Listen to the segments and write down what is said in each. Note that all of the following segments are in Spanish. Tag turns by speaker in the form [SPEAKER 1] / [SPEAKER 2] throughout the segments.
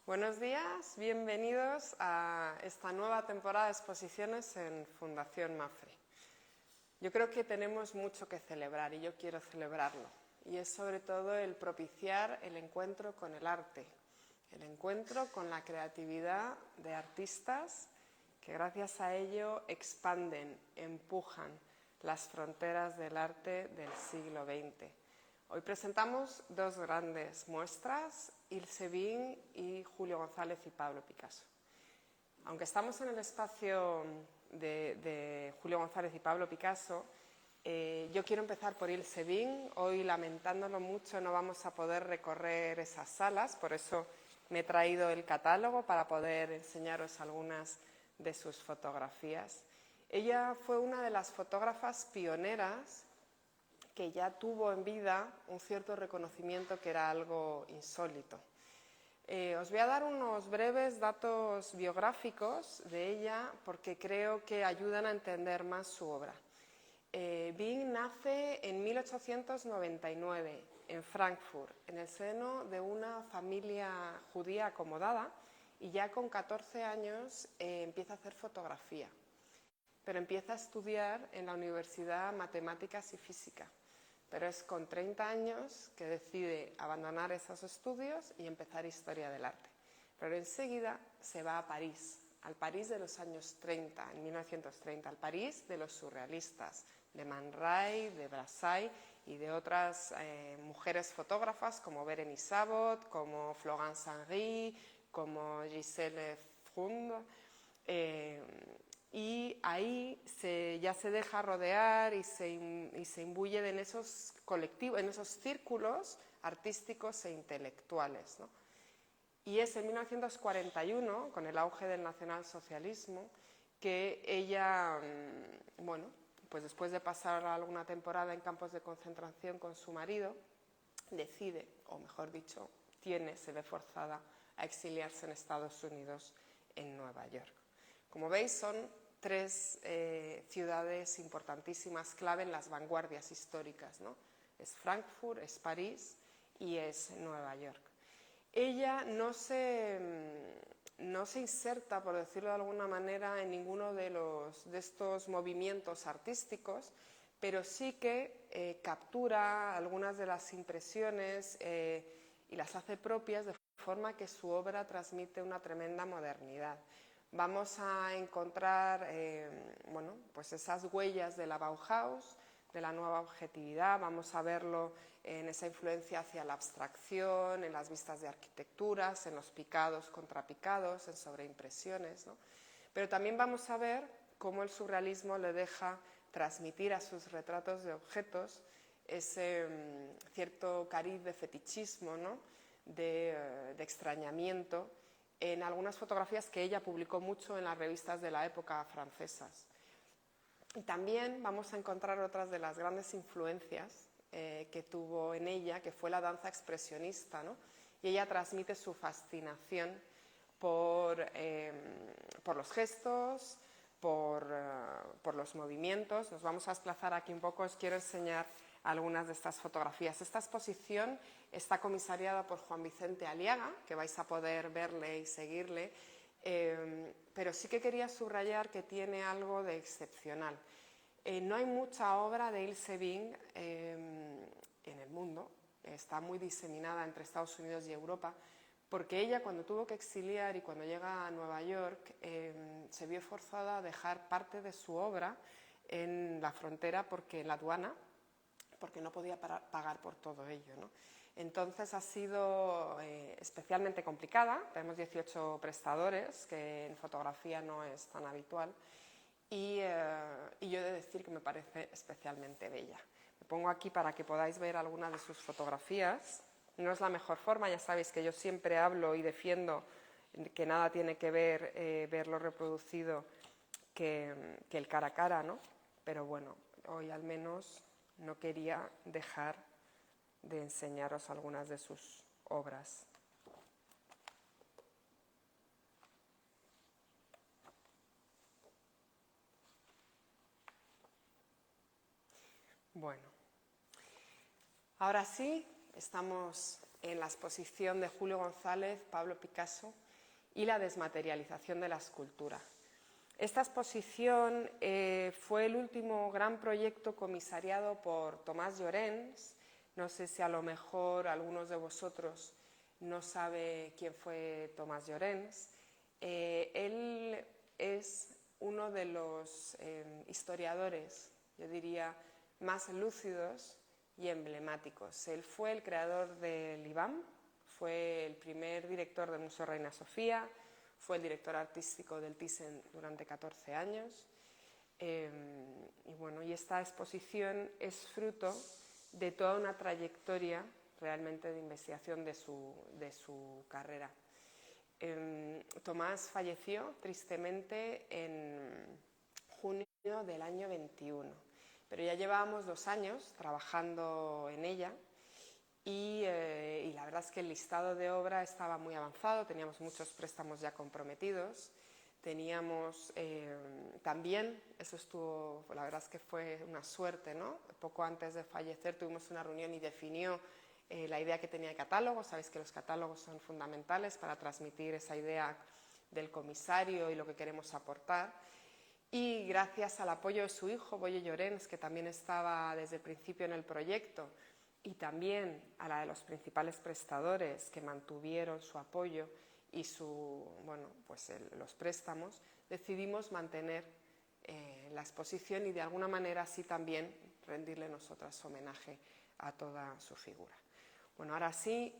[SPEAKER 1] Buenos días, bienvenidos a esta nueva temporada de exposiciones en Fundación Mapfre. Yo creo que tenemos mucho que celebrar y yo quiero celebrarlo. Y es sobre todo el propiciar el encuentro con el arte, el encuentro con la creatividad de artistas que gracias a ello expanden, empujan las fronteras del arte del siglo XX. Hoy presentamos dos grandes muestras, Ilse Bing y Julio González y Pablo Picasso. Aunque estamos en el espacio de Julio González y Pablo Picasso, yo quiero empezar por Ilse Bing. Hoy, lamentándolo mucho, no vamos a poder recorrer esas salas, por eso me he traído el catálogo para poder enseñaros algunas de sus fotografías. Ella fue una de las fotógrafas pioneras que ya tuvo en vida un cierto reconocimiento que era algo insólito. Os voy a dar unos breves datos biográficos de ella porque creo que ayudan a entender más su obra. Bing nace en 1899 en Frankfurt, en el seno de una familia judía acomodada, y ya con 14 años empieza a hacer fotografía, pero empieza a estudiar en la Universidad Matemáticas y Física. Pero es con 30 años que decide abandonar esos estudios y empezar Historia del Arte. Pero enseguida se va a París, al París de los años 30, en 1930, al París de los surrealistas, de Man Ray, de Brassai y de otras mujeres fotógrafas como Bérénice Sabot, como Florence Henry, como Gisèle Freund. Y ahí ya se deja rodear y se imbuye en esos colectivos, en esos círculos artísticos e intelectuales, ¿no? Y es en 1941, con el auge del nacionalsocialismo, que ella, bueno, pues después de pasar alguna temporada en campos de concentración con su marido, decide, o mejor dicho, se ve forzada a exiliarse en Estados Unidos, en Nueva York. Como veis, son tres ciudades importantísimas, clave en las vanguardias históricas, ¿no? Es Frankfurt, es París y es Nueva York. Ella no se inserta, por decirlo de alguna manera, en ninguno de estos movimientos artísticos, pero sí que captura algunas de las impresiones y las hace propias, de forma que su obra transmite una tremenda modernidad. Vamos a encontrar bueno, pues esas huellas de la Bauhaus, de la nueva objetividad. Vamos a verlo en esa influencia hacia la abstracción, en las vistas de arquitecturas, en los picados contrapicados, en sobreimpresiones, ¿no? Pero también vamos a ver cómo el surrealismo le deja transmitir a sus retratos de objetos ese cierto cariz de fetichismo, ¿no? de extrañamiento, en algunas fotografías que ella publicó mucho en las revistas de la época francesas. Y también vamos a encontrar otras de las grandes influencias que tuvo en ella, que fue la danza expresionista, ¿no? Y ella transmite su fascinación por los gestos, por los movimientos. Nos vamos a desplazar aquí un poco, os quiero enseñar algunas de estas fotografías. Esta exposición está comisariada por Juan Vicente Aliaga, que vais a poder verle y seguirle, pero sí que quería subrayar que tiene algo de excepcional. No hay mucha obra de Ilse Bing en el mundo, está muy diseminada entre Estados Unidos y Europa, porque ella, cuando tuvo que exiliar y cuando llega a Nueva York, se vio forzada a dejar parte de su obra en la frontera, en la aduana, porque no podía pagar por todo ello, ¿no? Entonces ha sido especialmente complicada. Tenemos 18 prestadores, que en fotografía no es tan habitual, y yo he de decir que me parece especialmente bella. Me pongo aquí para que podáis ver algunas de sus fotografías. No es la mejor forma, ya sabéis que yo siempre hablo y defiendo que nada tiene que ver verlo reproducido que el cara a cara, ¿no? Pero bueno, hoy al menos no quería dejar de enseñaros algunas de sus obras. Bueno, ahora sí, estamos en la exposición de Julio González, Pablo Picasso y la desmaterialización de la escultura. Esta exposición fue el último gran proyecto comisariado por Tomàs Llorens. No sé si a lo mejor algunos de vosotros no sabe quién fue Tomàs Llorens. Él es uno de los historiadores, yo diría, más lúcidos y emblemáticos. Él fue el creador del IBAM, fue el primer director del Museo Reina Sofía, fue el director artístico del Thyssen durante 14 años. Y bueno, y esta exposición es fruto de toda una trayectoria realmente de investigación de su carrera. Tomás falleció tristemente en junio del año 21, pero ya llevábamos 2 años trabajando en ella y la verdad es que el listado de obra estaba muy avanzado, teníamos muchos préstamos ya comprometidos, teníamos también, eso estuvo, la verdad es que fue una suerte, ¿no? Poco antes de fallecer tuvimos una reunión y definió la idea que tenía de catálogo. Sabéis que los catálogos son fundamentales para transmitir esa idea del comisario y lo que queremos aportar. Y gracias al apoyo de su hijo, Boye Llorens, que también estaba desde el principio en el proyecto, y también a la de los principales prestadores que mantuvieron su apoyo y los préstamos, decidimos mantener la exposición y de alguna manera así también rendirle nosotras homenaje a toda su figura. Bueno, ahora sí,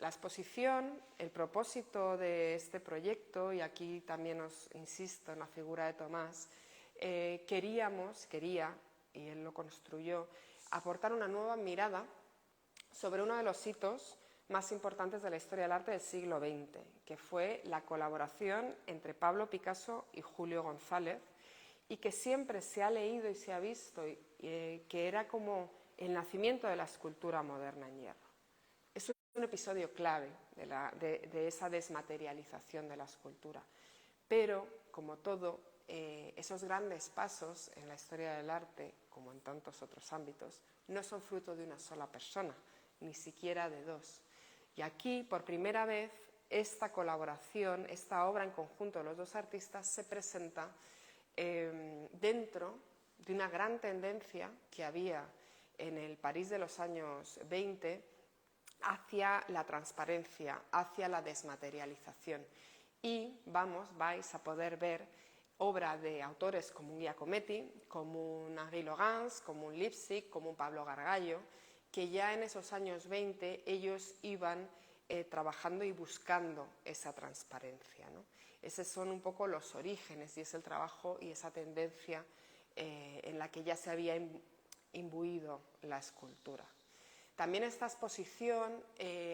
[SPEAKER 1] la exposición, el propósito de este proyecto, y aquí también os insisto en la figura de Tomás, quería, y él lo construyó, aportar una nueva mirada sobre uno de los hitos más importantes de la historia del arte del siglo XX, que fue la colaboración entre Pablo Picasso y Julio González, y que siempre se ha leído y se ha visto que era como el nacimiento de la escultura moderna en hierro. Es un episodio clave de esa desmaterialización de la escultura. Pero, como todo, esos grandes pasos en la historia del arte, como en tantos otros ámbitos, no son fruto de una sola persona, ni siquiera de dos. Y aquí, por primera vez, esta colaboración, esta obra en conjunto de los dos artistas se presenta dentro de una gran tendencia que había en el París de los años 20 hacia la transparencia, hacia la desmaterialización. Y vais a poder ver obra de autores como un Giacometti, como un Henri Logans, como un Lipsic, como un Pablo Gargallo, que ya en esos años 20 ellos iban trabajando y buscando esa transparencia, ¿no? Esos son un poco los orígenes y es el trabajo y esa tendencia en la que ya se había imbuido la escultura. También esta exposición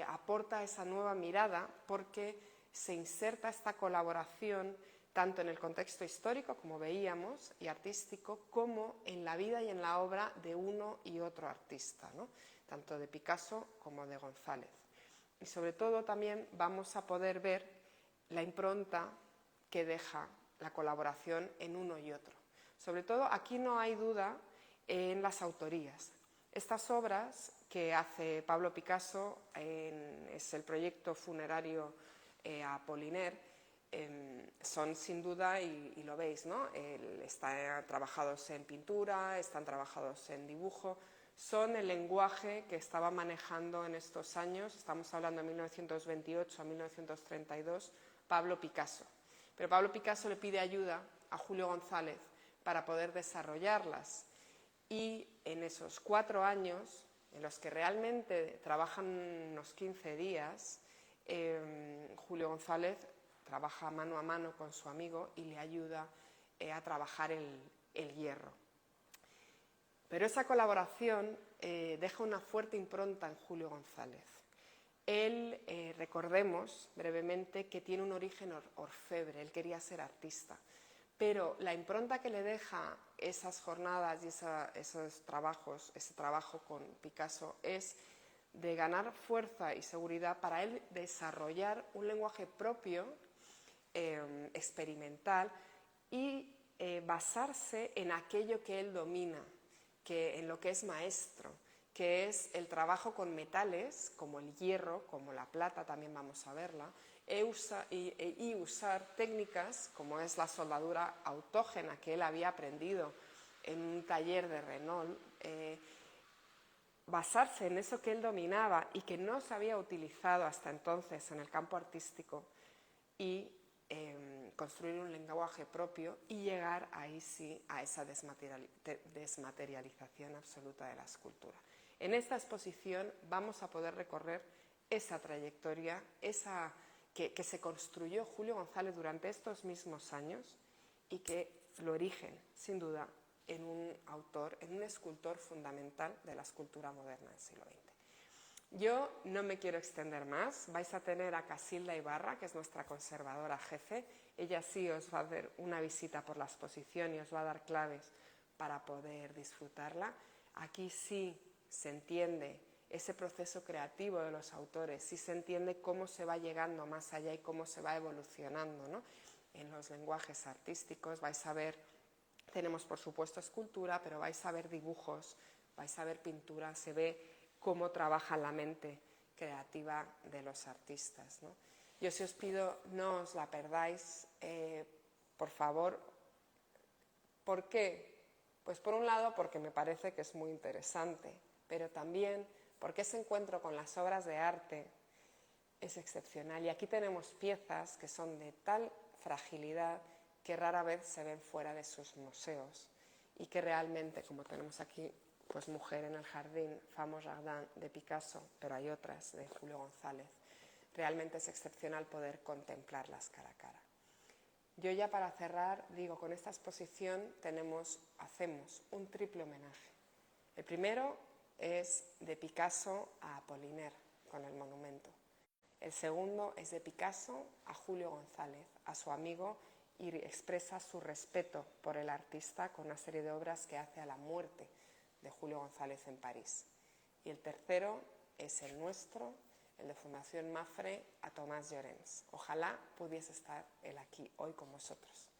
[SPEAKER 1] aporta esa nueva mirada porque se inserta esta colaboración tanto en el contexto histórico, como veíamos, y artístico, como en la vida y en la obra de uno y otro artista, ¿no? Tanto de Picasso como de González. Y sobre todo también vamos a poder ver la impronta que deja la colaboración en uno y otro. Sobre todo aquí no hay duda en las autorías. Estas obras que hace Pablo Picasso es el proyecto funerario Apollinaire, son sin duda, y lo veis, ¿no? Están trabajados en pintura, están trabajados en dibujo, son el lenguaje que estaba manejando en estos años, estamos hablando de 1928 a 1932, Pablo Picasso. Pero Pablo Picasso le pide ayuda a Julio González para poder desarrollarlas. Y en esos 4 años, en los que realmente trabajan unos 15 días, Julio González trabaja mano a mano con su amigo y le ayuda a trabajar el hierro. Pero esa colaboración deja una fuerte impronta en Julio González. Él, recordemos brevemente, que tiene un origen orfebre, él quería ser artista. Pero la impronta que le deja esas jornadas y esos trabajos, ese trabajo con Picasso, es de ganar fuerza y seguridad para él desarrollar un lenguaje propio, experimental, y basarse en aquello que él domina, en lo que es maestro, que es el trabajo con metales, como el hierro, como la plata, también vamos a verla, y usar técnicas como es la soldadura autógena, que él había aprendido en un taller de Renault, basarse en eso que él dominaba y que no se había utilizado hasta entonces en el campo artístico y construir un lenguaje propio y llegar ahí sí a esa desmaterialización absoluta de la escultura. En esta exposición vamos a poder recorrer esa trayectoria, que se construyó Julio González durante estos mismos años y que lo origen, sin duda, en un autor, en un escultor fundamental de la escultura moderna del siglo XX. Yo no me quiero extender más, vais a tener a Casilda Ibarra, que es nuestra conservadora jefe. Ella sí os va a hacer una visita por la exposición y os va a dar claves para poder disfrutarla. Aquí sí se entiende ese proceso creativo de los autores, sí se entiende cómo se va llegando más allá y cómo se va evolucionando, ¿no?, en los lenguajes artísticos. Vais a ver, tenemos por supuesto escultura, pero vais a ver dibujos, vais a ver pintura, se ve cómo trabaja la mente creativa de los artistas, ¿no? Yo si os pido no os la perdáis, por favor. ¿Por qué? Pues por un lado porque me parece que es muy interesante, pero también porque ese encuentro con las obras de arte es excepcional. Y aquí tenemos piezas que son de tal fragilidad que rara vez se ven fuera de sus museos y que realmente, como tenemos aquí, pues Mujer en el jardín, Fameux Jardin de Picasso, pero hay otras de Julio González, realmente es excepcional poder contemplarlas cara a cara. Yo ya para cerrar digo, con esta exposición hacemos un triple homenaje. El primero es de Picasso a Apollinaire, con el monumento. El segundo es de Picasso a Julio González, a su amigo, y expresa su respeto por el artista con una serie de obras que hace a la muerte de Julio González en París. Y el tercero es el nuestro, el de Fundación Mapfre, a Tomás Llorens. Ojalá pudiese estar él aquí hoy con vosotros.